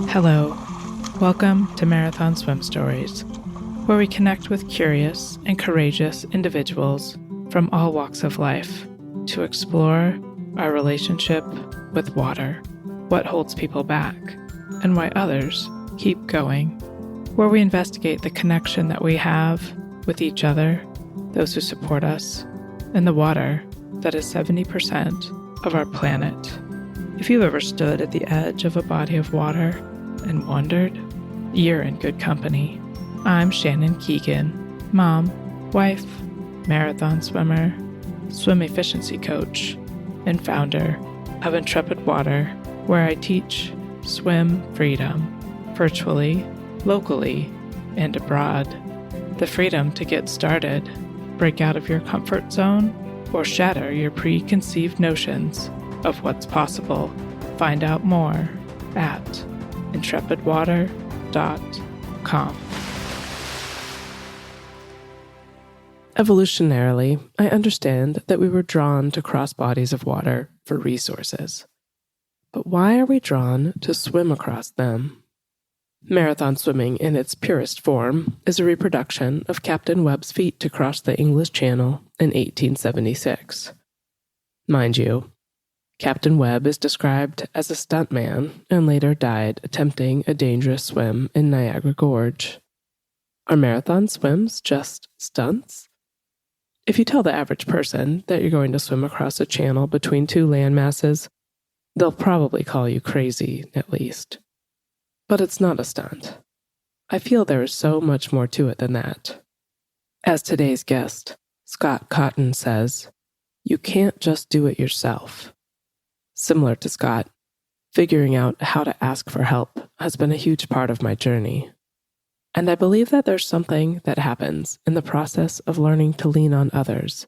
Hello, welcome to Marathon Swim Stories, where we connect with curious and courageous individuals from all walks of life to explore our relationship with water, what holds people back, and why others keep going, where we investigate the connection that we have with each other, those who support us, and the water that is 70% of our planet. If you've ever stood at the edge of a body of water and wondered, you're in good company. I'm Shannon Keegan, mom, wife, marathon swimmer, swim efficiency coach, and founder of Intrepid Water, where I teach swim freedom, virtually, locally, and abroad. The freedom to get started, break out of your comfort zone, or shatter your preconceived notions of what's possible. Find out more at intrepidwater.com. Evolutionarily, I understand that we were drawn to cross bodies of water for resources. But why are we drawn to swim across them? Marathon swimming in its purest form is a reproduction of Captain Webb's feat to cross the English Channel in 1876. Mind you, Captain Webb is described as a stuntman and later died attempting a dangerous swim in Niagara Gorge. Are marathon swims just stunts? If you tell the average person that you're going to swim across a channel between two land masses, they'll probably call you crazy, at least. But it's not a stunt. I feel there is so much more to it than that. As today's guest, Scott Cotten, says, you can't just do it yourself. Similar to Scott, figuring out how to ask for help has been a huge part of my journey. And I believe that there's something that happens in the process of learning to lean on others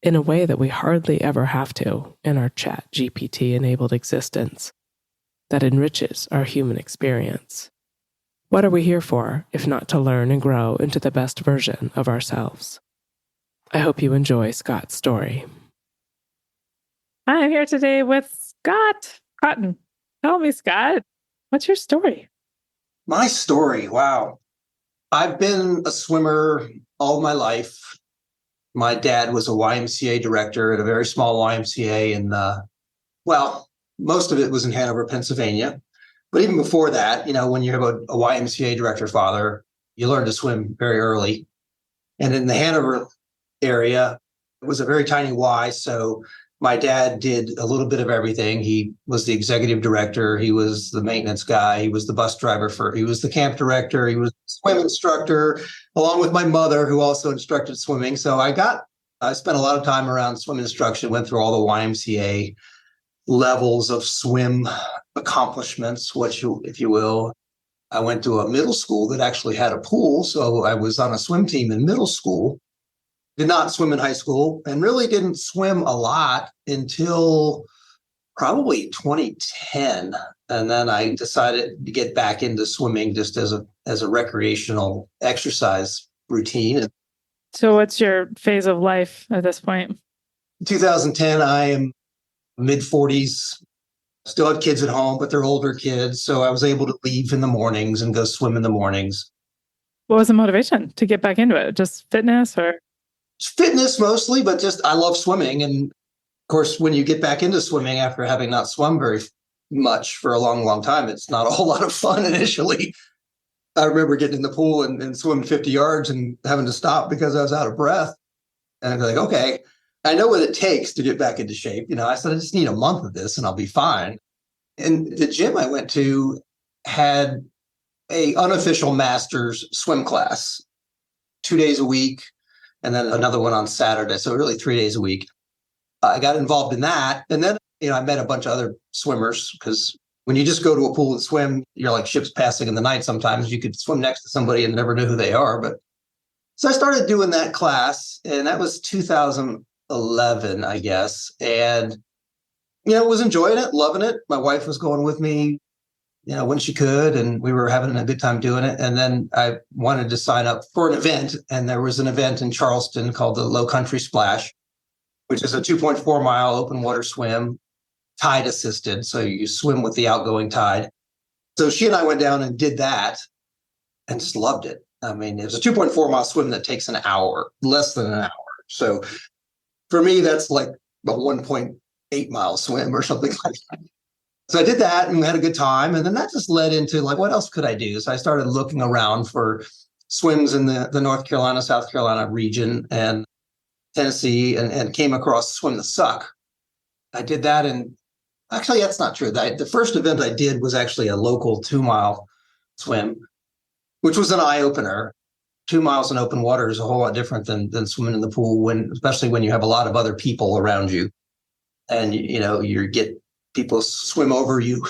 in a way that we hardly ever have to in our Chat GPT-enabled existence that enriches our human experience. What are we here for if not to learn and grow into the best version of ourselves? I hope you enjoy Scott's story. I'm here today with Scott Cotten. Tell me, Scott, what's your story? My story, wow. I've been a swimmer all my life. My dad was a YMCA director at a very small YMCA in, most of it was in Hanover, Pennsylvania. But even before that, when you have a YMCA director father, you learn to swim very early. And in the Hanover area, it was a very tiny Y, so my dad did a little bit of everything. He was the executive director. He was the maintenance guy. He was the bus driver he was the camp director. He was the swim instructor, along with my mother, who also instructed swimming. So I spent a lot of time around swim instruction, went through all the YMCA levels of swim accomplishments, if you will. I went to a middle school that actually had a pool. So I was on a swim team in middle school. Did not swim in high school and really didn't swim a lot until probably 2010. And then I decided to get back into swimming just as a recreational exercise routine. So what's your phase of life at this point? 2010, I am mid-40s, still have kids at home, but they're older kids. So I was able to leave in the mornings and go swim in the mornings. What was the motivation to get back into it? Just fitness or? Fitness mostly, but just I love swimming. And of course, when you get back into swimming after having not swum very much for a long, long time, it's not a whole lot of fun initially. I remember getting in the pool and swimming 50 yards and having to stop because I was out of breath. And I'd be like, okay, I know what it takes to get back into shape. I said, I just need a month of this and I'll be fine. And the gym I went to had a unofficial master's swim class, 2 days a week. And then another one on Saturday. So really 3 days a week. I got involved in that. And then, I met a bunch of other swimmers because when you just go to a pool and swim, you're like ships passing in the night. Sometimes you could swim next to somebody and never know who they are. But so I started doing that class and that was 2011, I guess. And, was enjoying it, loving it. My wife was going with me. When she could, and we were having a good time doing it. And then I wanted to sign up for an event, and there was an event in Charleston called the Low Country Splash, which is a 2.4 mile open water swim. tide assisted. So you swim with the outgoing tide. So she and I went down and did that and just loved it. I mean, it was a 2.4 mile swim that takes an hour, less than an hour. So for me, that's like a 1.8 mile swim or something like that. So I did that and we had a good time. And then that just led into like, what else could I do? So I started looking around for swims in the North Carolina, South Carolina region and Tennessee and came across Swim the Suck. I did that. And actually, that's not true. The first event I did was actually a local 2 mile swim, which was an eye opener. 2 miles in open water is a whole lot different than swimming in the pool, especially when you have a lot of other people around you and you get people swim over you.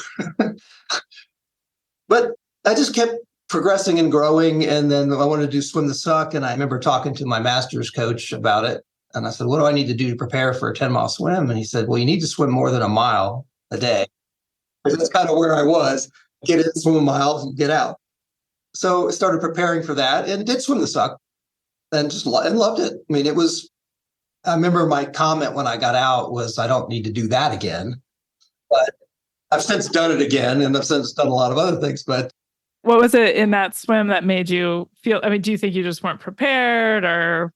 But I just kept progressing and growing. And then I wanted to do Swim the Suck. And I remember talking to my master's coach about it. And I said, what do I need to do to prepare for a 10-mile swim? And he said, well, you need to swim more than a mile a day. That's kind of where I was. Get in, swim a mile, get out. So I started preparing for that and did Swim the Suck and loved it. I mean, I remember my comment when I got out was, I don't need to do that again. But I've since done it again, and I've since done a lot of other things. But what was it in that swim that made you feel? I mean, do you think you just weren't prepared, or?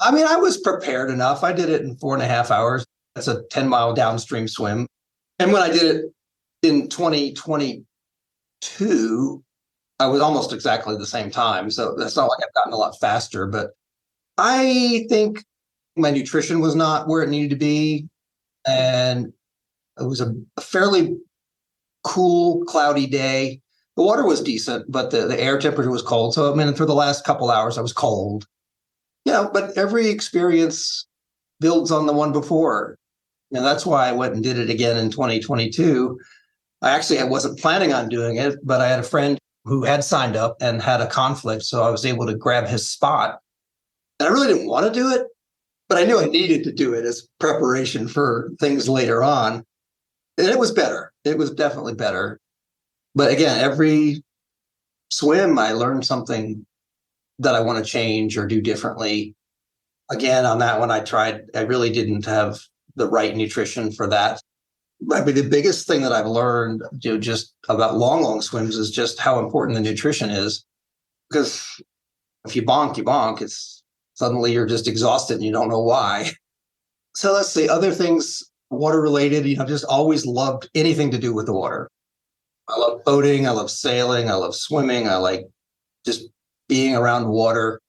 I mean, I was prepared enough. I did it in 4.5 hours. That's a 10-mile downstream swim. And when I did it in 2022, I was almost exactly the same time. So that's not like I've gotten a lot faster. But I think my nutrition was not where it needed to be. And it was a fairly cool, cloudy day. The water was decent, but the air temperature was cold. So, I mean, for the last couple hours, I was cold. But every experience builds on the one before. And that's why I went and did it again in 2022. I wasn't planning on doing it, but I had a friend who had signed up and had a conflict. So I was able to grab his spot. And I really didn't want to do it, but I knew I needed to do it as preparation for things later on. And it was better. It was definitely better. But again, every swim, I learned something that I want to change or do differently. Again, on that one, I really didn't have the right nutrition for that. I mean, the biggest thing that I've learned just about long swims is just how important the nutrition is. Because if you bonk, you bonk. It's suddenly you're just exhausted and you don't know why. So let's see, other things water related, just always loved anything to do with the water. I love boating. I love sailing. I love swimming. I like just being around water.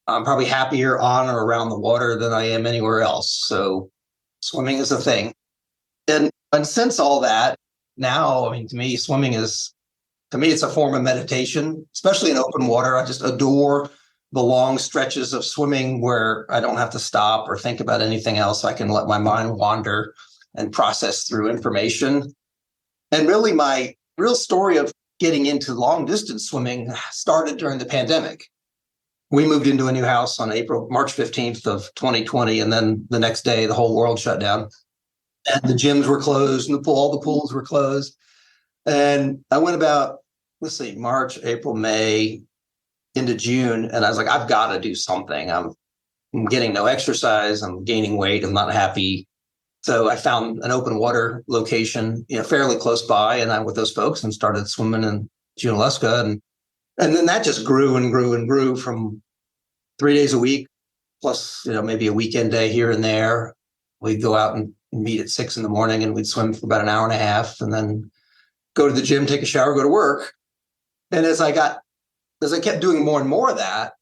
I'm probably happier on or around the water than I am anywhere else. So swimming is a thing. And since all that, now, I mean, to me, it's a form of meditation, especially in open water. I just adore the long stretches of swimming where I don't have to stop or think about anything else. I can let my mind wander and process through information. And really, my real story of getting into long distance swimming started during the pandemic. We moved into a new house on March 15th of 2020. And then the next day, the whole world shut down and the gyms were closed and all the pools were closed. And I went about, March, April, May into June. And I was like, I've got to do something. I'm getting no exercise. I'm gaining weight. I'm not happy. So I found an open water location, fairly close by, and I'm with those folks and started swimming in Junaluska. And then that just grew and grew and grew from 3 days a week, plus, maybe a weekend day here and there. We'd go out and meet at 6 a.m. and we'd swim for about an hour and a half and then go to the gym, take a shower, go to work. And as I kept doing more and more of that,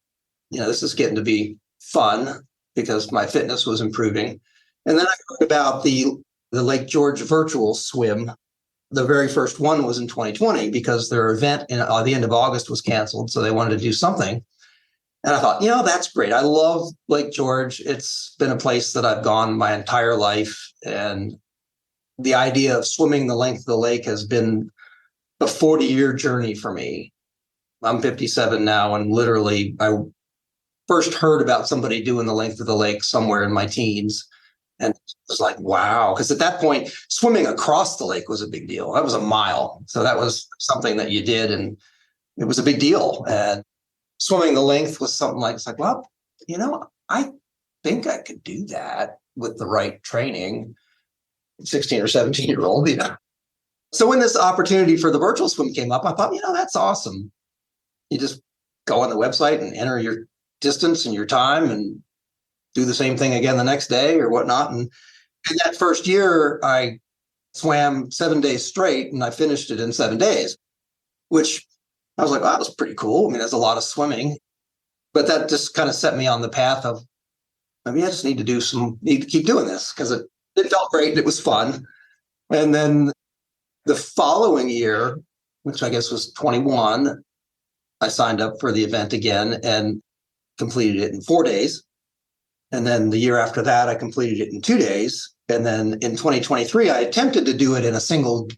this is getting to be fun because my fitness was improving. And then I heard about the Lake George virtual swim. The very first one was in 2020 because their event at the end of August was canceled. So they wanted to do something. And I thought, that's great. I love Lake George. It's been a place that I've gone my entire life. And the idea of swimming the length of the lake has been a 40-year journey for me. I'm 57 now. And literally, I first heard about somebody doing the length of the lake somewhere in my teens. And it was like, wow. Because at that point, swimming across the lake was a big deal. That was a mile. So that was something that you did. And it was a big deal. And swimming the length was something like, it's like, well, I think I could do that with the right training. 16 or 17-year-old, So when this opportunity for the virtual swim came up, I thought, that's awesome. You just go on the website and enter your distance and your time and do the same thing again the next day or whatnot. And in that first year, I swam 7 days straight and I finished it in 7 days, which I was like, wow, that was pretty cool. I mean, there's a lot of swimming, but that just kind of set me on the path of maybe I just need to keep doing this because it felt great and it was fun. And then the following year, which I guess was 21, I signed up for the event again and completed it in 4 days. And then the year after that, I completed it in 2 days. And then in 2023, I attempted to do it in a single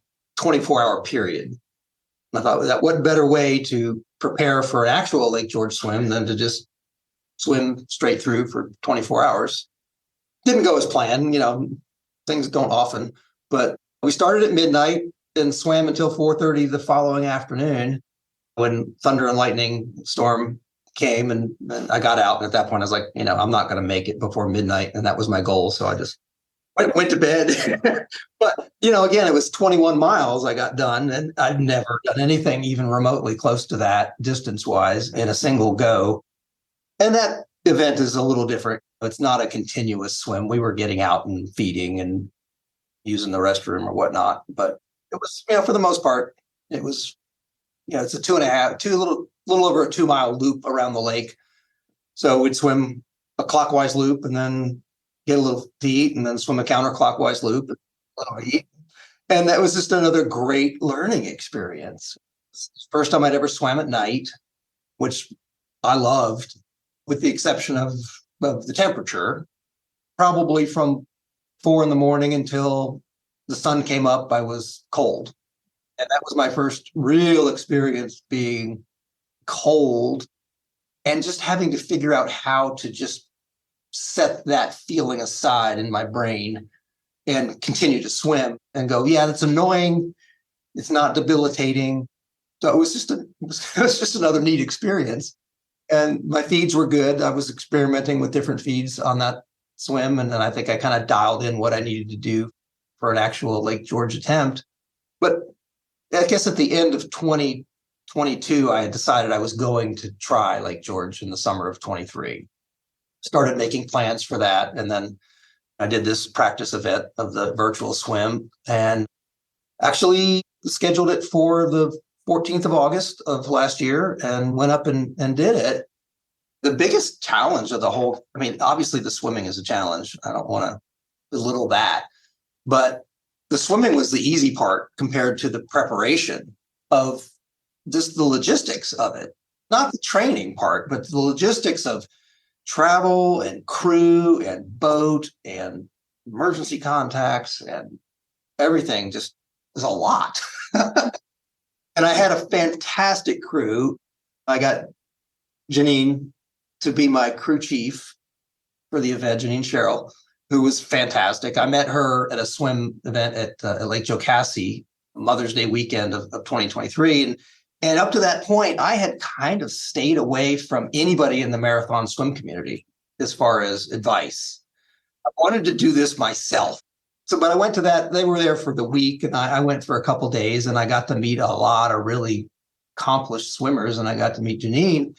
24-hour period. I thought, that what better way to prepare for an actual Lake George swim than to just swim straight through for 24 hours. Didn't go as planned, things don't often, but we started at midnight and swam until 4:30 the following afternoon when thunder and lightning storm came and I got out. And at that point, I was like, I'm not going to make it before midnight. And that was my goal. So I just went to bed. But, again, it was 21 miles I got done. And I've never done anything even remotely close to that distance-wise in a single go. And that event is a little different. It's not a continuous swim. We were getting out and feeding and using the restroom or whatnot. But it was, for the most part, it was, it's a little over a 2-mile loop around the lake. So we'd swim a clockwise loop and then get a little to eat and then swim a counterclockwise loop, a little to eat. And that was just another great learning experience. First time I'd ever swam at night, which I loved, with the exception of the temperature. Probably from 4 a.m. until the sun came up, I was cold. And that was my first real experience being cold and just having to figure out how to just set that feeling aside in my brain and continue to swim and go, yeah, that's annoying. It's not debilitating. So it was just another neat experience. And my feeds were good. I was experimenting with different feeds on that swim. And then I think I kind of dialed in what I needed to do for an actual Lake George attempt. But I guess at the end of 2022, I had decided I was going to try Lake George in the summer of 23. Started making plans for that. And then I did this practice event of the virtual swim and actually scheduled it for the 14th of August of last year and went up and did it. The biggest challenge of the whole, obviously the swimming is a challenge. I don't want to belittle that, but the swimming was the easy part compared to the preparation of just the logistics of it. Not the training part, but the logistics of travel and crew and boat and emergency contacts and everything just is a lot. And I had a fantastic crew. I got Janine to be my crew chief for the event, Janine Sherrill, who was fantastic. I met her at a swim event at Lake Jocassee, Mother's Day weekend of 2023. And up to that point, I had kind of stayed away from anybody in the marathon swim community as far as advice. I wanted to do this myself. So, but I went to that. They were there for the week, and I went for a couple of days, and I got to meet a lot of really accomplished swimmers. And I got to meet Janine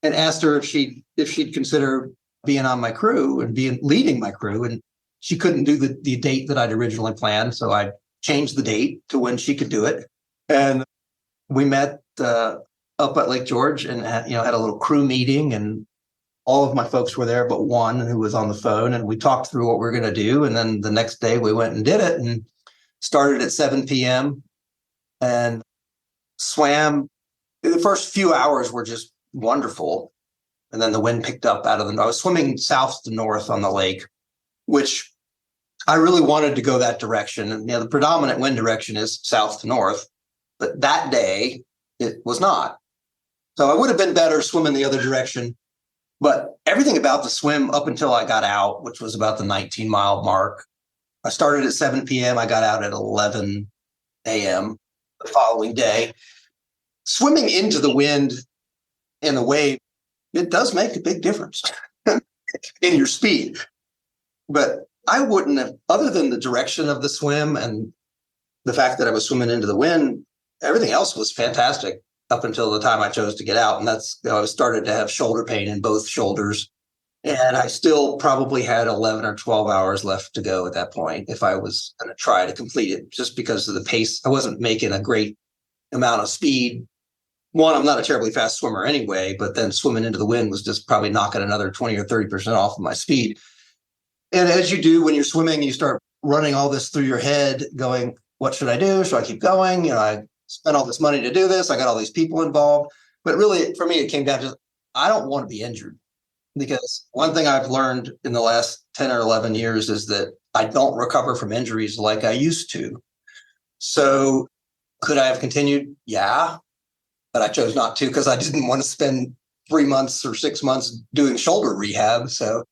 and asked her if she'd consider being on my crew and leading my crew. And she couldn't do the date that I'd originally planned, so I changed the date to when she could do it. And we met up at Lake George and had a little crew meeting, and all of my folks were there but one who was on the phone, and we talked through what we were going to do. And then the next day we went and did it and started at 7 p.m. and swam. The first few hours were just wonderful. And then the wind picked up I was swimming south to north on the lake, which I really wanted to go that direction. And the predominant wind direction is south to north, but that day it was not. So I would have been better swimming the other direction. But everything about the swim up until I got out, which was about the 19-mile mark, I started at 7 p.m. I got out at 11 a.m. the following day. Swimming into the wind and the wave, it does make a big difference in your speed. But I wouldn't have, other than the direction of the swim and the fact that I was swimming into the wind, everything else was fantastic up until the time I chose to get out. And I started to have shoulder pain in both shoulders. And I still probably had 11 or 12 hours left to go at that point if I was going to try to complete it, just because of the pace. I wasn't making a great amount of speed. One, I'm not a terribly fast swimmer anyway, but then swimming into the wind was just probably knocking another 20 or 30% off of my speed. And as you do when you're swimming, you start running all this through your head going, what should I do? Should I keep going? I spent all this money to do this. I got all these people involved. But really, for me, it came down to, I don't want to be injured. Because one thing I've learned in the last 10 or 11 years is that I don't recover from injuries like I used to. So could I have continued? Yeah, but I chose not to because I didn't want to spend 3 months or 6 months doing shoulder rehab. So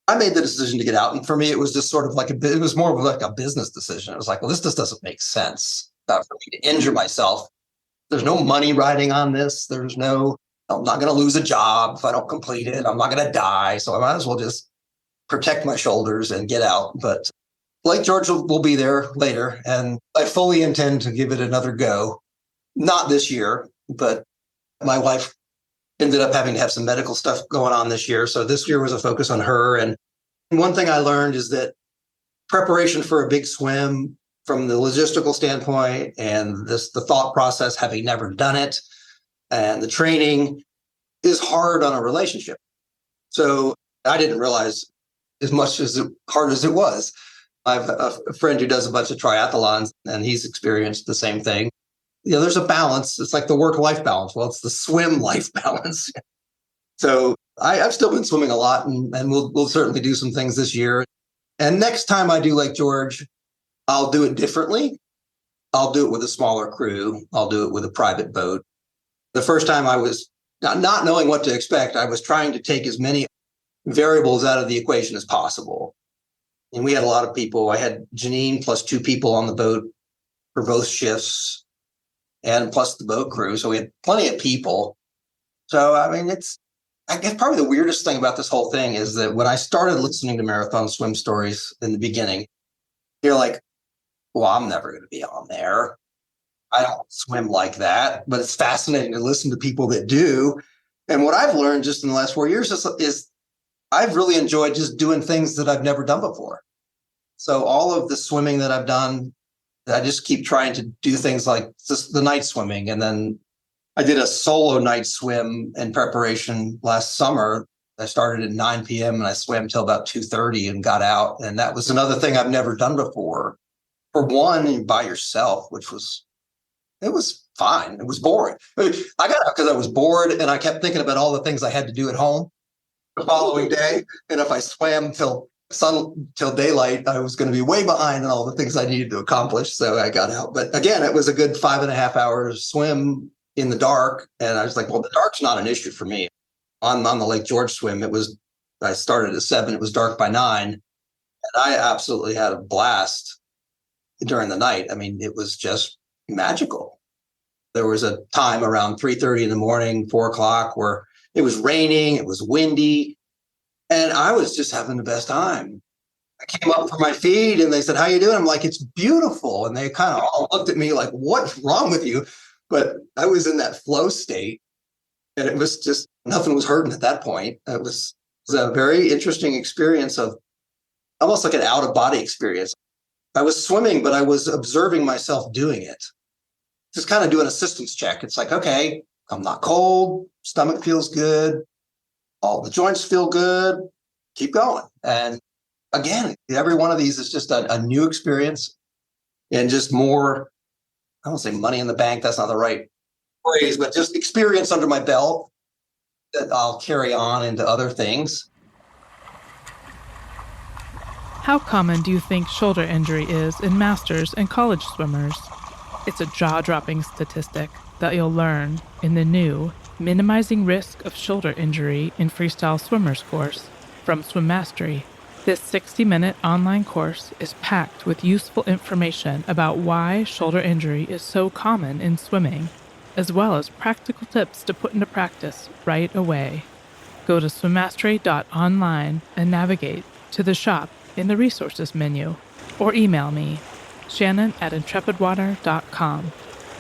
I made the decision to get out. And for me, it was just sort of like it was more of like a business decision. It was like, well, this just doesn't make sense for me to injure myself. There's no money riding on this. I'm not going to lose a job if I don't complete it. I'm not going to die. So I might as well just protect my shoulders and get out. But Lake George will be there later. And I fully intend to give it another go. Not this year, but my wife ended up having to have some medical stuff going on this year. So this year was a focus on her. And one thing I learned is that preparation for a big swim from the logistical standpoint and the thought process, having never done it, and the training is hard on a relationship. So I didn't realize as much as hard as it was. I have a friend who does a bunch of triathlons, and he's experienced the same thing. There's a balance. It's like the work-life balance. Well, it's the swim-life balance. So I've still been swimming a lot, and we'll certainly do some things this year. And next time I do Lake George, I'll do it differently. I'll do it with a smaller crew. I'll do it with a private boat. The first time I was not knowing what to expect, I was trying to take as many variables out of the equation as possible. And we had a lot of people. I had Janine plus 2 people on the boat for both shifts and plus the boat crew. So we had plenty of people. So, I mean, I guess probably the weirdest thing about this whole thing is that when I started listening to marathon swim stories in the beginning, you're like, well, I'm never going to be on there. I don't swim like that, but it's fascinating to listen to people that do. And what I've learned just in the last 4 years is I've really enjoyed just doing things that I've never done before. So all of the swimming that I've done, I just keep trying to do things like the night swimming. And then I did a solo night swim in preparation last summer. I started at 9 p.m. and I swam till about 2:30 and got out. And that was another thing I've never done before. For one, by yourself, it was fine. It was boring. I got out because I was bored and I kept thinking about all the things I had to do at home the following day. And if I swam till daylight, I was going to be way behind on all the things I needed to accomplish. So I got out. But again, it was a good 5.5 hours swim in the dark. And I was like, well, the dark's not an issue for me. On the Lake George swim, I started at 7. It was dark by 9. And I absolutely had a blast during the night. I mean, it was just magical. There was a time around 3:30 in the morning, 4 o'clock, where it was raining, it was windy, and I was just having the best time. I came up from my feed and they said, how you doing? I'm like, it's beautiful. And they kind of all looked at me like, what's wrong with you? But I was in that flow state and it was just, nothing was hurting at that point. It was a very interesting experience of almost like an out of body experience. I was swimming, but I was observing myself doing it. Just kind of do an assistance check. It's like, okay, I'm not cold. Stomach feels good. All the joints feel good. Keep going. And again, every one of these is just a new experience and just more, I don't say money in the bank. That's not the right phrase, but just experience under my belt that I'll carry on into other things. How common do you think shoulder injury is in masters and college swimmers? It's a jaw-dropping statistic that you'll learn in the new Minimizing Risk of Shoulder Injury in Freestyle Swimmers course from Swim Mastery. This 60-minute online course is packed with useful information about why shoulder injury is so common in swimming, as well as practical tips to put into practice right away. Go to swimmastery.online and navigate to the shop in the resources menu, or email me, shannon@intrepidwater.com,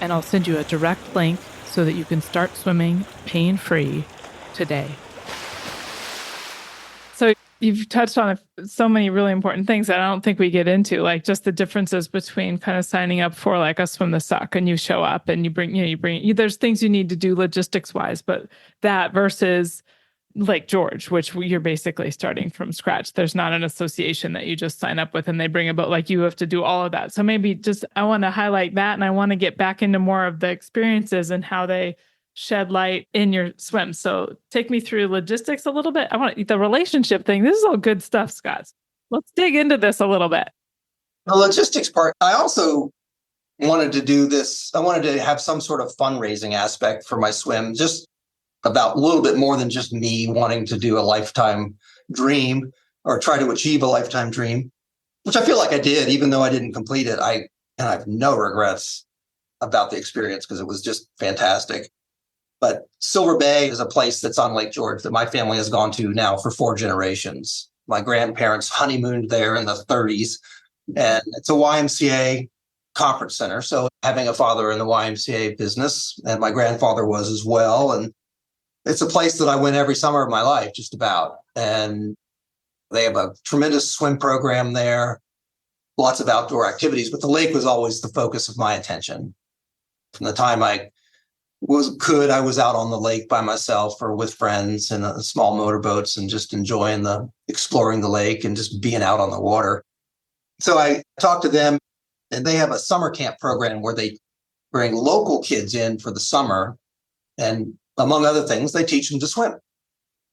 and I'll send you a direct link so that you can start swimming pain-free today. So you've touched on so many really important things that I don't think we get into, like just the differences between kind of signing up for like a swim the suck and you show up and you bring, there's things you need to do logistics wise, but that versus Lake George, which you're basically starting from scratch. There's not an association that you just sign up with and they bring a boat. Like you have to do all of that. So maybe just, I want to highlight that, and I want to get back into more of the experiences and how they shed light in your swim. So take me through logistics a little bit. I want the relationship thing. This is all good stuff, Scott. Let's dig into this a little bit. The logistics part, I also wanted to do this. I wanted to have some sort of fundraising aspect for my swim, just about a little bit more than just me wanting to do a lifetime dream or try to achieve a lifetime dream, which I feel like I did, even though I didn't complete it. I have no regrets about the experience because it was just fantastic. But Silver Bay is a place that's on Lake George that my family has gone to now for 4 generations. My grandparents honeymooned there in the 30s, and it's a YMCA conference center. So having a father in the YMCA business, and my grandfather was as well. And it's a place that I went every summer of my life, just about. And they have a tremendous swim program there, lots of outdoor activities, but the lake was always the focus of my attention. From the time I was out on the lake by myself or with friends in small motorboats and just enjoying exploring the lake and just being out on the water. So I talked to them, and they have a summer camp program where they bring local kids in for the summer. And among other things, they teach them to swim.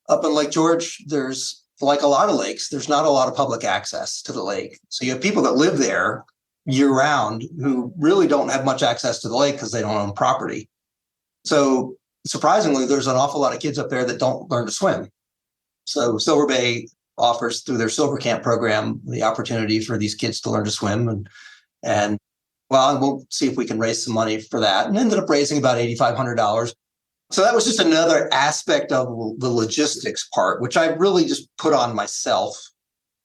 Up in Lake George, there's, like a lot of lakes, there's not a lot of public access to the lake. So you have people that live there year round who really don't have much access to the lake because they don't own property. So surprisingly, there's an awful lot of kids up there that don't learn to swim. So Silver Bay offers, through their Silver Camp program, the opportunity for these kids to learn to swim. And we'll see if we can raise some money for that. And ended up raising about $8,500. So that was just another aspect of the logistics part, which I really just put on myself.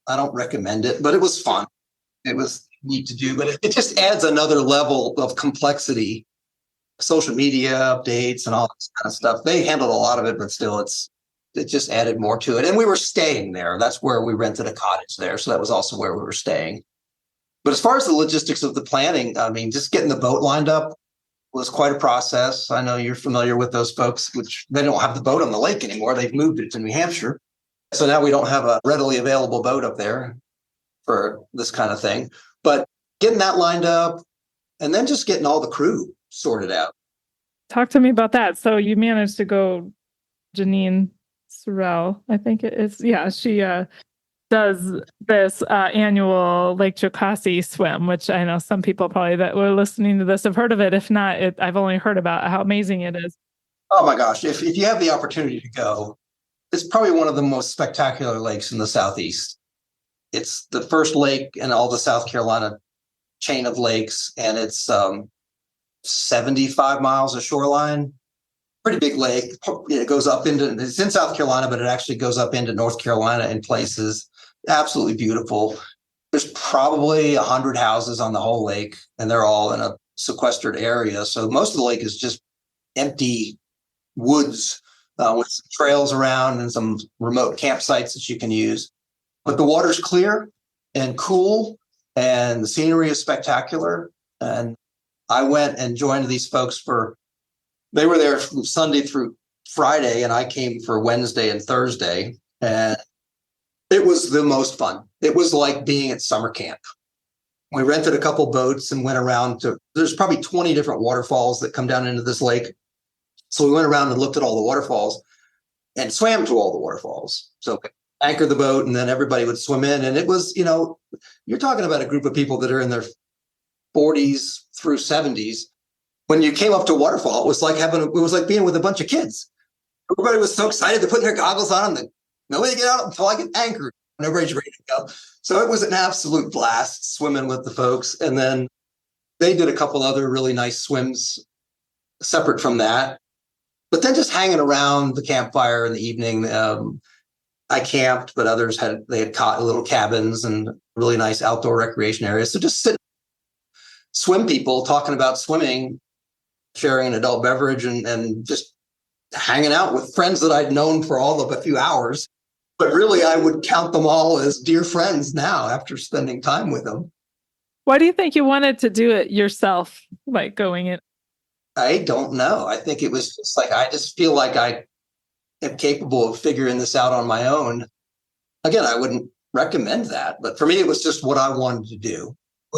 I don't recommend it, but it was fun. It was neat to do, but it just adds another level of complexity. Social media updates and all this kind of stuff. They handled a lot of it, but still it just added more to it. And we were staying there. That's where we rented a cottage there. So that was also where we were staying. But as far as the logistics of the planning, I mean, just getting the boat lined up was quite a process. I know you're familiar with those folks, which they don't have the boat on the lake anymore. They've moved it to New Hampshire. So now we don't have a readily available boat up there for this kind of thing. But getting that lined up and then just getting all the crew sorted out. Talk to me about that. So you managed to go, Janine Sorrell, I think it is. Yeah, she does this annual Lake Jocassee swim, which I know some people probably that were listening to this have heard of it. If not, I've only heard about how amazing it is. Oh my gosh. If you have the opportunity to go, it's probably one of the most spectacular lakes in the Southeast. It's the first lake in all the South Carolina chain of lakes, and it's 75 miles of shoreline. Pretty big lake. It goes up it's in South Carolina, but it actually goes up into North Carolina in places. Absolutely beautiful. There's probably 100 houses on the whole lake, and they're all in a sequestered area. So most of the lake is just empty woods with some trails around and some remote campsites that you can use. But the water's clear and cool, and the scenery is spectacular. And I went and joined these folks they were there from Sunday through Friday, and I came for Wednesday and Thursday. And it was the most fun. It was like being at summer camp. We rented a couple boats and went around there's probably 20 different waterfalls that come down into this lake. So we went around and looked at all the waterfalls and swam to all the waterfalls. So anchor the boat, and then everybody would swim in. And it was, you're talking about a group of people that are in their 40s through 70s. When you came up to waterfall, it was like being with a bunch of kids. Everybody was so excited. They're putting their goggles on, and nobody get out until I get anchored. And everybody's ready to go. So it was an absolute blast swimming with the folks. And then they did a couple other really nice swims separate from that. But then just hanging around the campfire in the evening, I camped, but others they had caught little cabins and really nice outdoor recreation areas. So just sit, swim people talking about swimming, sharing an adult beverage and just hanging out with friends that I'd known for all of a few hours. But really, I would count them all as dear friends now after spending time with them. Why do you think you wanted to do it yourself, like going in? I don't know. I think it was just like, I just feel like I am capable of figuring this out on my own. Again, I wouldn't recommend that, but for me, it was just what I wanted to do.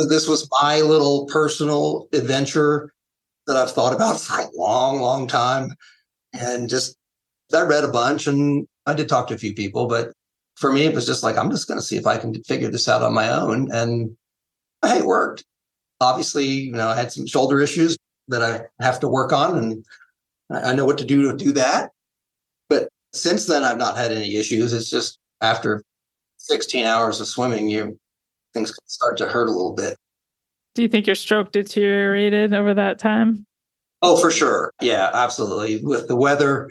This was my little personal adventure that I've thought about for a long, long time. And just, I read a bunch and I did talk to a few people, but for me, it was just like, I'm just going to see if I can figure this out on my own. And hey, it worked. Obviously, I had some shoulder issues that I have to work on, and I know what to do that. But since then, I've not had any issues. It's just after 16 hours of swimming, things start to hurt a little bit. Do you think your stroke deteriorated over that time? Oh, for sure. Yeah, absolutely. With the weather,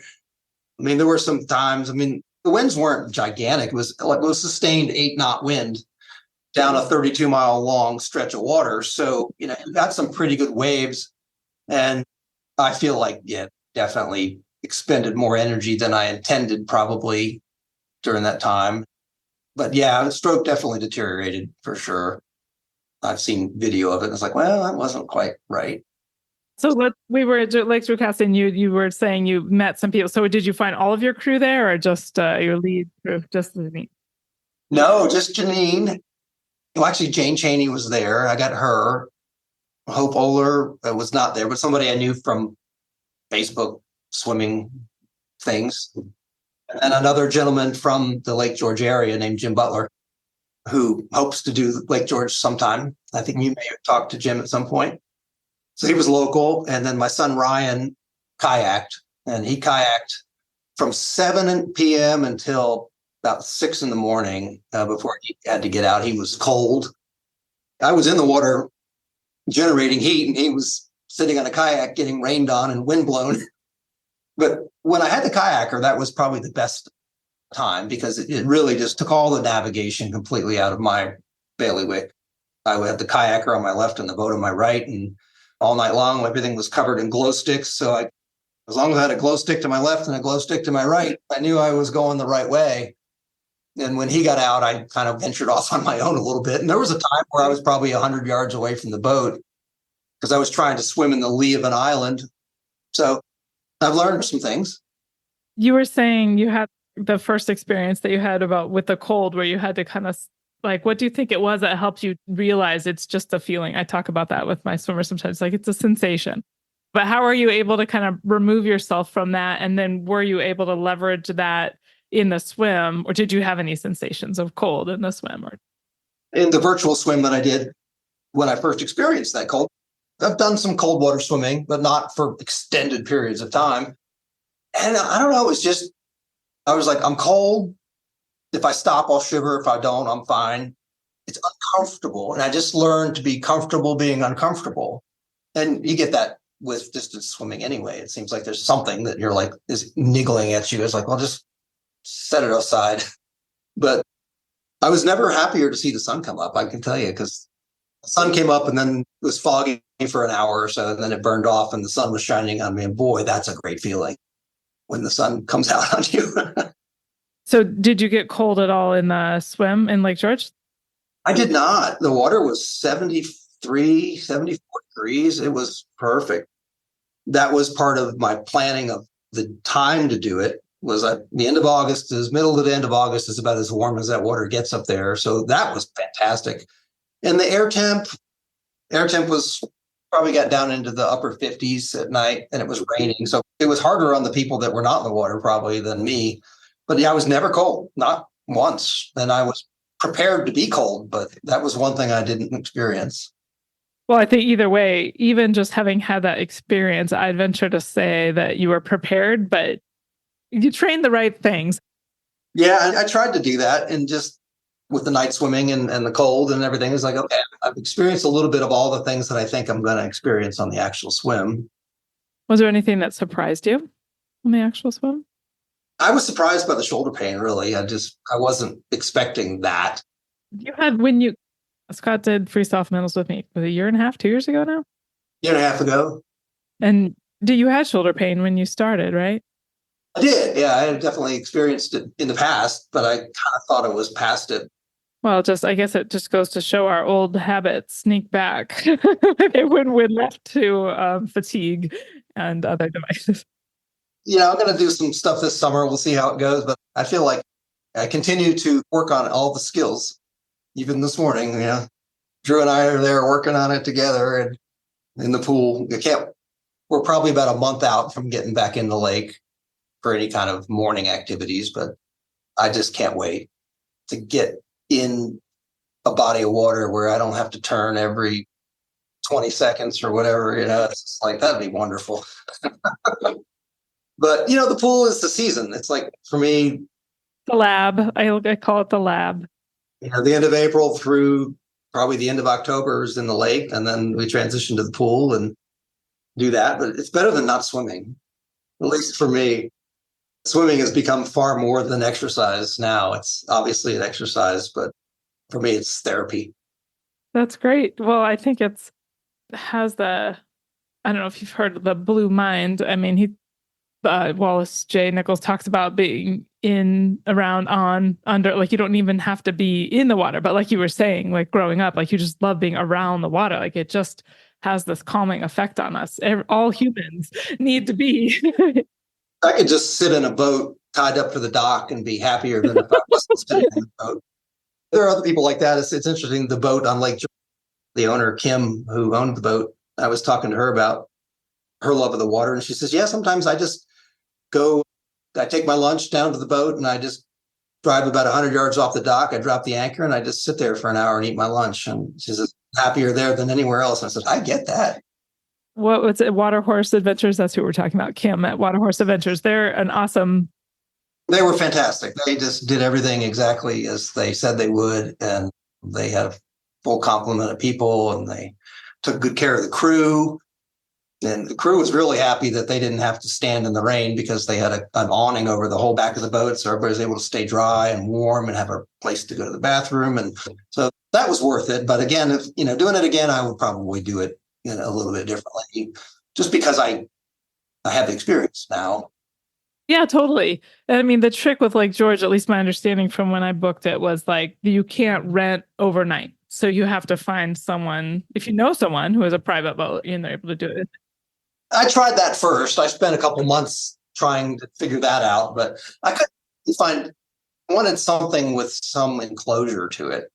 there were some times, the winds weren't gigantic. It was sustained 8-knot wind down a 32-mile long stretch of water. So, you got some pretty good waves. And I feel like, definitely expended more energy than I intended probably during that time. But yeah, the stroke definitely deteriorated for sure. I've seen video of it. And it's like, well, that wasn't quite right. So we were at Lake Shasta, and you were saying you met some people. So did you find all of your crew there, or just your lead crew, just Janine? No, just Janine. Well, actually, Jane Chaney was there. I got her. Hope Oler was not there, but somebody I knew from Facebook swimming things. And another gentleman from the Lake George area named Jim Butler, who hopes to do Lake George sometime. I think you may have talked to Jim at some point. So he was local. And then my son Ryan kayaked, and he kayaked from 7 p.m. until about 6 in the morning before he had to get out. He was cold. I was in the water generating heat, and he was sitting on a kayak getting rained on and wind blown. But when I had the kayaker, that was probably the best time, because it really just took all the navigation completely out of my bailiwick. I had the kayaker on my left and the boat on my right, and all night long, everything was covered in glow sticks. So as long as I had a glow stick to my left and a glow stick to my right, I knew I was going the right way. And when he got out, I kind of ventured off on my own a little bit. And there was a time where I was probably 100 yards away from the boat because I was trying to swim in the lee of an island. So I've learned some things. You were saying you had the first experience that you had with the cold, where you had to kind of, what do you think it was that helped you realize it's just a feeling? I talk about that with my swimmers sometimes, it's a sensation. But how are you able to kind of remove yourself from that? And then were you able to leverage that in the swim, or did you have any sensations of cold in the swim? Or in the virtual swim that I did when I first experienced that cold, I've done some cold water swimming, but not for extended periods of time. And I don't know, it was just, I was like, I'm cold. If I stop, I'll shiver. If I don't, I'm fine. It's uncomfortable. And I just learned to be comfortable being uncomfortable. And you get that with distance swimming anyway. It seems like there's something that you're like is niggling at you. It's like, well, just set it aside. But I was never happier to see the sun come up, I can tell you, because the sun came up and then it was foggy for an hour or so, and then it burned off and the sun was shining on me. And boy, that's a great feeling when the sun comes out on you. So did you get cold at all in the swim in Lake George? I did not. The water was 73, 74 degrees. It was perfect. That was part of my planning of the time to do it. Was at the end of August, middle to the end of August is about as warm as that water gets up there. So that was fantastic. And the air temp was probably got down into the upper 50s at night, and it was raining. So it was harder on the people that were not in the water probably than me. But yeah, I was never cold, not once. And I was prepared to be cold, but that was one thing I didn't experience. Well, I think either way, even just having had that experience, I'd venture to say that you were prepared, but you trained the right things. Yeah, I tried to do that. And just with the night swimming and the cold and everything, it's like, okay, I've experienced a little bit of all the things that I think I'm going to experience on the actual swim. Was there anything that surprised you on the actual swim? I was surprised by the shoulder pain, really. I wasn't expecting that. You had Scott did freestyle fundamentals with me, was it a year and a half, 2 years ago now? Year and a half ago. And you had shoulder pain when you started, right? I did. Yeah, I had definitely experienced it in the past, but I kind of thought it was past it. Well, I guess it just goes to show our old habits sneak back when we're left to fatigue and other devices. I'm going to do some stuff this summer. We'll see how it goes, but I feel like I continue to work on all the skills. Even this morning, Drew and I are there working on it together and in the pool. We're probably about a month out from getting back in the lake for any kind of morning activities, but I just can't wait to get in a body of water where I don't have to turn every 20 seconds or whatever. It's just like, that'd be wonderful. But, the pool is the season. It's like, for me, the lab. I call it the lab. The end of April through probably the end of October is in the lake, and then we transition to the pool and do that. But it's better than not swimming, at least for me. Swimming has become far more than exercise now. It's obviously an exercise, but for me, it's therapy. That's great. Well, I think I don't know if you've heard of the blue mind. I mean, Wallace J. Nichols talks about being in, around, on, under, like you don't even have to be in the water, but like you were saying, like growing up, like you just love being around the water. Like it just has this calming effect on us. All humans need to be. I could just sit in a boat tied up to the dock and be happier than if I wasn't sitting in the boat. There are other people like that. It's interesting. The boat on Lake, the owner, Kim, who owned the boat, I was talking to her about her love of the water. And she says, yeah, sometimes I take my lunch down to the boat and I just drive about 100 yards off the dock. I drop the anchor and I just sit there for an hour and eat my lunch. And she says, happier there than anywhere else. And I said, I get that. What was it? Water Horse Adventures. That's who we're talking about. Kim at Water Horse Adventures. They're an awesome. They were fantastic. They just did everything exactly as they said they would. And they have full complement of people and they took good care of the crew. And the crew was really happy that they didn't have to stand in the rain because they had an awning over the whole back of the boat. So everybody was able to stay dry and warm and have a place to go to the bathroom. And so that was worth it. But again, if, doing it again, I would probably do it a little bit differently just because I have the experience now. Yeah, totally. I mean, the trick with Lake George, at least my understanding from when I booked it, was like you can't rent overnight. So you have to find someone, if you know someone who has a private boat and they're able to do it. I tried that first. I spent a couple months trying to figure that out, but I couldn't wanted something with some enclosure to it.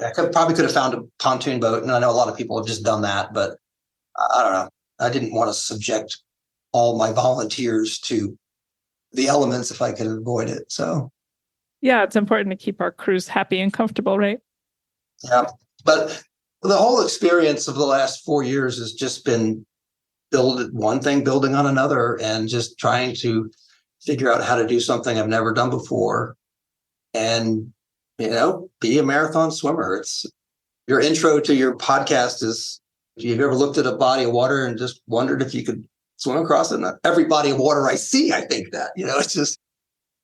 I probably could have found a pontoon boat, and I know a lot of people have just done that, but I don't know. I didn't want to subject all my volunteers to the elements if I could avoid it. So, yeah, it's important to keep our crews happy and comfortable, right? Yeah, but the whole experience of the last 4 years has just been building on another, and just trying to figure out how to do something I've never done before, and be a marathon swimmer. It's your intro to your podcast is, if you've ever looked at a body of water and just wondered if you could swim across it. Not every body of water I see, I think that, it's just,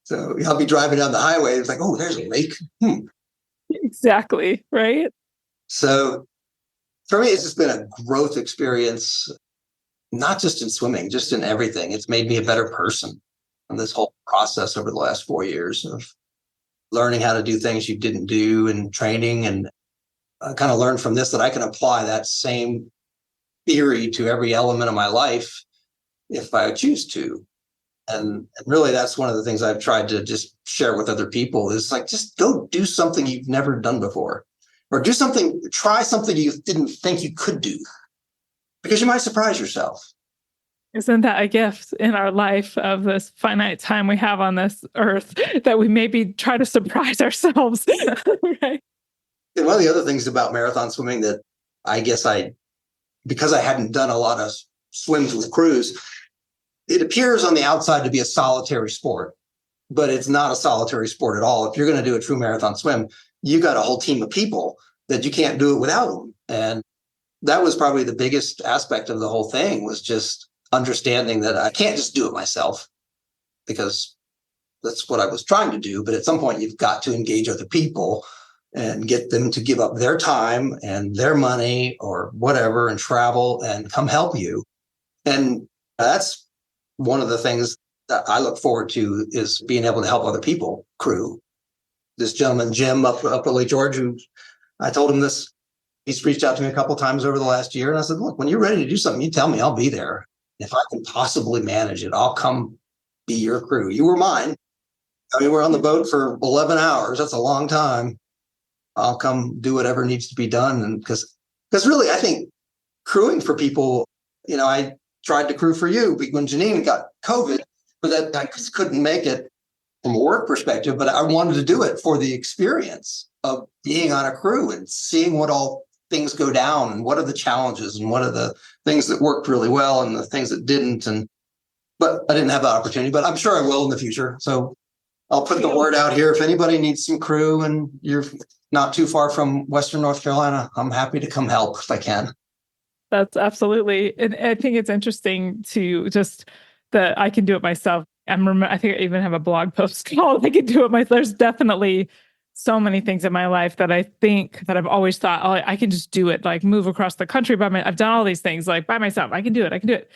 so I'll be driving down the highway. It's like, oh, there's a lake. Exactly. Right. So for me, it's just been a growth experience, not just in swimming, just in everything. It's made me a better person in this whole process over the last 4 years of learning how to do things you didn't do and training. And I kind of learned from this that I can apply that same theory to every element of my life if I choose to. And really, that's one of the things I've tried to just share with other people is like, just go do something you've never done before, or try something you didn't think you could do, because you might surprise yourself. Isn't that a gift in our life of this finite time we have on this earth, that we maybe try to surprise ourselves? Right. And one of the other things about marathon swimming that I guess because I hadn't done a lot of swims with crews, it appears on the outside to be a solitary sport, but it's not a solitary sport at all. If you're going to do a true marathon swim, you got a whole team of people that you can't do it without them. And that was probably the biggest aspect of the whole thing, was just understanding that I can't just do it myself, because That's what I was trying to do. But at some point, you've got to engage other people and get them to give up their time and their money or whatever and travel and come help you. And that's one of the things that I look forward to, is being able to help other people crew. This gentleman, Jim, up at Lake George, who I told him this, he's reached out to me a couple of times over the last year. And I said, look, when you're ready to do something, you tell me, I'll be there. If I can possibly manage it, I'll come be your crew. You were mine. I mean, we're on the boat for 11 hours. That's a long time. I'll come do whatever needs to be done. And because really, I think crewing for people, I tried to crew for you when Janine got COVID, but that I just couldn't make it from a work perspective. But I wanted to do it for the experience of being on a crew and seeing what all things go down and what are the challenges and what are the things that worked really well and the things that didn't. But I didn't have that opportunity, but I'm sure I will in the future. So I'll put the word out here. If anybody needs some crew and you're not too far from Western North Carolina, I'm happy to come help if I can. That's absolutely. And I think it's interesting to just that I can do it myself. I think I even have a blog post called I Can Do It Myself. There's definitely so many things in my life that I think that I've always thought, oh, I can just do it, like move across the country I've done all these things like by myself. I can do it.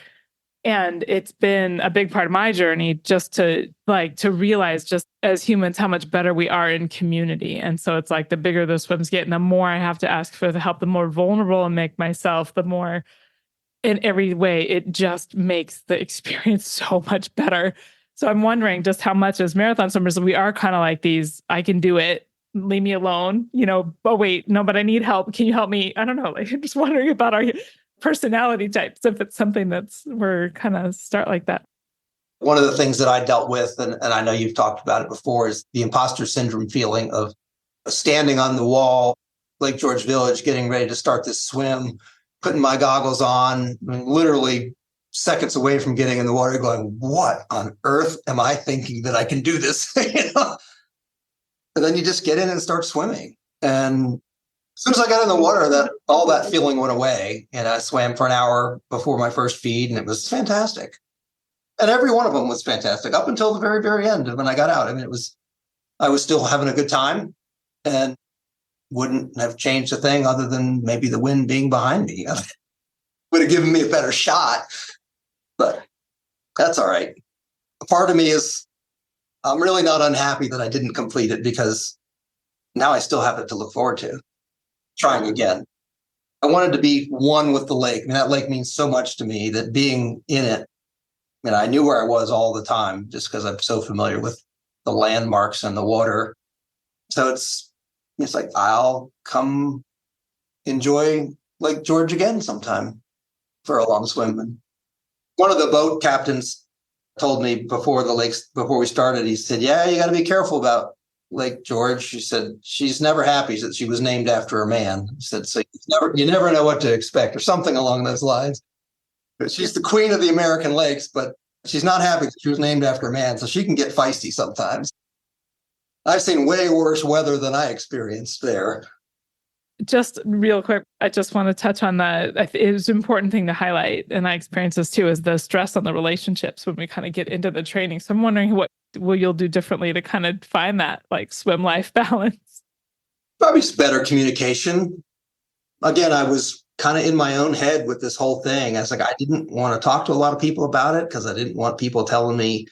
And it's been a big part of my journey just to realize, just as humans, how much better we are in community. And so it's like the bigger the swims get and the more I have to ask for the help, the more vulnerable I make myself, the more in every way, it just makes the experience so much better. So I'm wondering just how much as marathon swimmers, we are kind of like these, I can do it, leave me alone, oh wait, no, but I need help. Can you help me? I don't know. Like, I'm just wondering about our personality types, if it's something we're kind of start like that. One of the things that I dealt with, and I know you've talked about it before, is the imposter syndrome feeling of standing on the wall, Lake George Village, getting ready to start this swim, putting my goggles on, literally seconds away from getting in the water, going, what on earth am I thinking that I can do this? And then you just get in and start swimming. And as soon as I got in the water, all that feeling went away. And I swam for an hour before my first feed, and it was fantastic. And every one of them was fantastic up until the very, very end. When I got out, I mean, I was still having a good time and wouldn't have changed a thing other than maybe the wind being behind me. Would have given me a better shot, but that's all right. A part of me is, I'm really not unhappy that I didn't complete it, because now I still have it to look forward to. Trying again. I wanted to be one with the lake. I mean, that lake means so much to me, that being in it, I knew where I was all the time just because I'm so familiar with the landmarks and the water. So it's like, I'll come enjoy Lake George again sometime for a long swim. And one of the boat captains told me before we started, he said, yeah, you got to be careful about Lake George. She said, she's never happy that she was named after a man. He said, so you never know what to expect, or something along those lines. But she's the queen of the American lakes, but she's not happy that she was named after a man, so she can get feisty sometimes. I've seen way worse weather than I experienced there. Just real quick, I just want to touch on that. It was an important thing to highlight, and I experience this too, is the stress on the relationships when we kind of get into the training. So I'm wondering what you'll do differently to kind of find that like swim life balance. Probably just better communication. Again, I was kind of in my own head with this whole thing. I was like, I didn't want to talk to a lot of people about it because I didn't want people telling me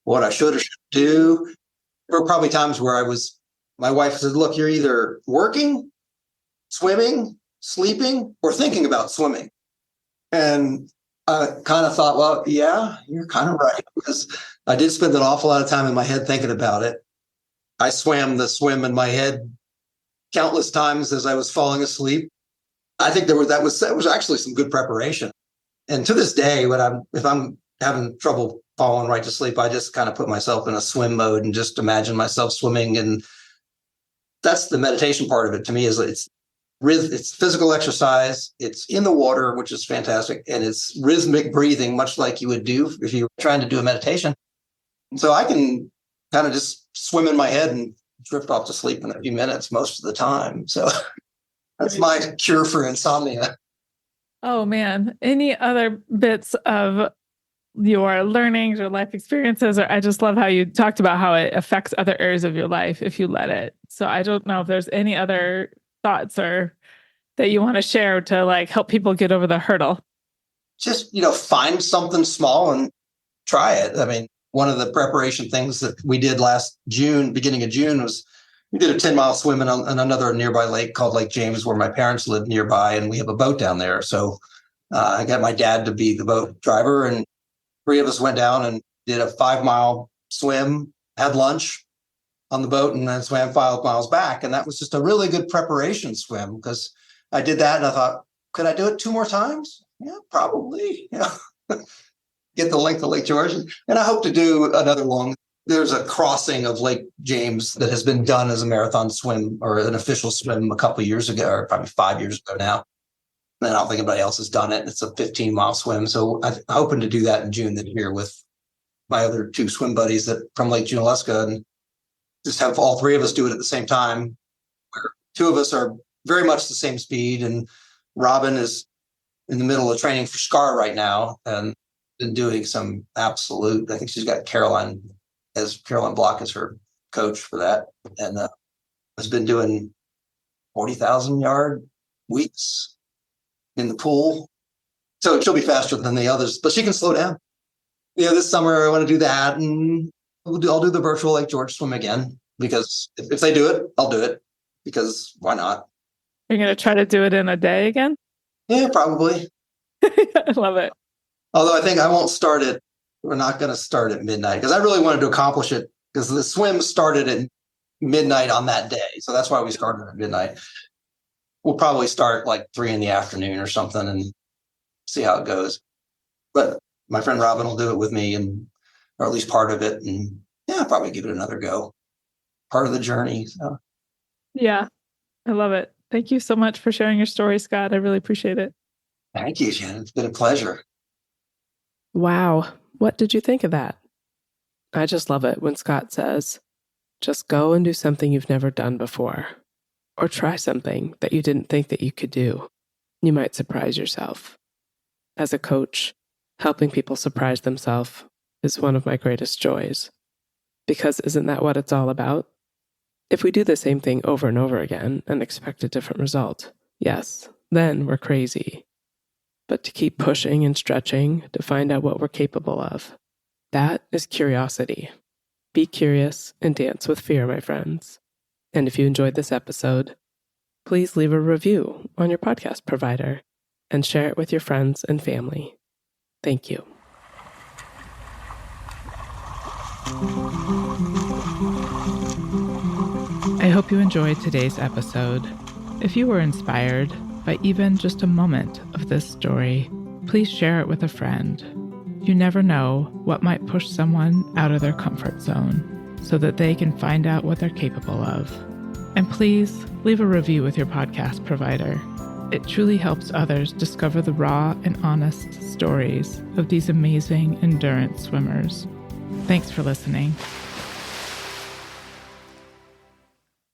what I should or shouldn't do. There were probably times where my wife said, look, you're either working, swimming, sleeping, or thinking about swimming. And I kind of thought, well, yeah, you're kind of right, because I did spend an awful lot of time in my head thinking about it. I swam the swim in my head countless times as I was falling asleep. I think that was actually some good preparation. And to this day, if I'm having trouble falling right to sleep, I just kind of put myself in a swim mode and just imagine myself swimming. And that's the meditation part of it to me. Is it's physical exercise, it's in the water, which is fantastic, and it's rhythmic breathing, much like you would do if you were trying to do a meditation. So I can kind of just swim in my head and drift off to sleep in a few minutes most of the time. So that's my cure for insomnia. Oh man, any other bits of your learnings or life experiences, or I just love how you talked about how it affects other areas of your life if you let it. So I don't know if there's any other thoughts or that you want to share to like help people get over the hurdle. Just, find something small and try it. I mean, one of the preparation things that we did last June, beginning of June, was we did a 10-mile swim in another nearby lake called Lake James, where my parents live nearby, and we have a boat down there. So I got my dad to be the boat driver, and 3 of us went down and did a 5-mile swim, had lunch on the boat, and then swam 5 miles back. And that was just a really good preparation swim, because I did that and I thought, could I do it 2 more times? Yeah, probably. Get the length of Lake George. And I hope to do another long. There's a crossing of Lake James that has been done as a marathon swim or an official swim a couple of years ago, or probably 5 years ago now. And I don't think anybody else has done it. It's a 15-mile swim. So I'm hoping to do that in June this year with my other 2 swim buddies from Lake Junaluska, and just have all 3 of us do it at the same time. 2 of us are very much the same speed, and Robin is in the middle of training for SCAR right now and been doing some absolute, I think she's got Caroline Block as her coach for that, and has been doing 40,000 yard weeks in the pool. So she'll be faster than the others, but she can slow down. This summer I want to do that, and I'll do the virtual Lake George swim again, because if they do it, I'll do it, because why not? You're going to try to do it in a day again? Yeah, probably. I love it. Although I think I won't start it. We're not going to start at midnight, because I really wanted to accomplish it, because the swim started at midnight on that day. So that's why we started at midnight. We'll probably start like 3 p.m. or something and see how it goes. But my friend Robin will do it with me, or at least part of it. And yeah, I'll probably give it another go. Part of the journey. So. Yeah, I love it. Thank you so much for sharing your story, Scott. I really appreciate it. Thank you, Shannon. It's been a pleasure. Wow. What did you think of that? I just love it when Scott says, just go and do something you've never done before, or try something that you didn't think that you could do. You might surprise yourself. As a coach, helping people surprise themselves is one of my greatest joys. Because isn't that what it's all about? If we do the same thing over and over again and expect a different result, yes, then we're crazy. But to keep pushing and stretching to find out what we're capable of, that is curiosity. Be curious and dance with fear, my friends. And if you enjoyed this episode, please leave a review on your podcast provider and share it with your friends and family. Thank you. I hope you enjoyed today's episode. If you were inspired by even just a moment of this story, please share it with a friend. You never know what might push someone out of their comfort zone so that they can find out what they're capable of. And please leave a review with your podcast provider. It truly helps others discover the raw and honest stories of these amazing endurance swimmers. Thanks for listening.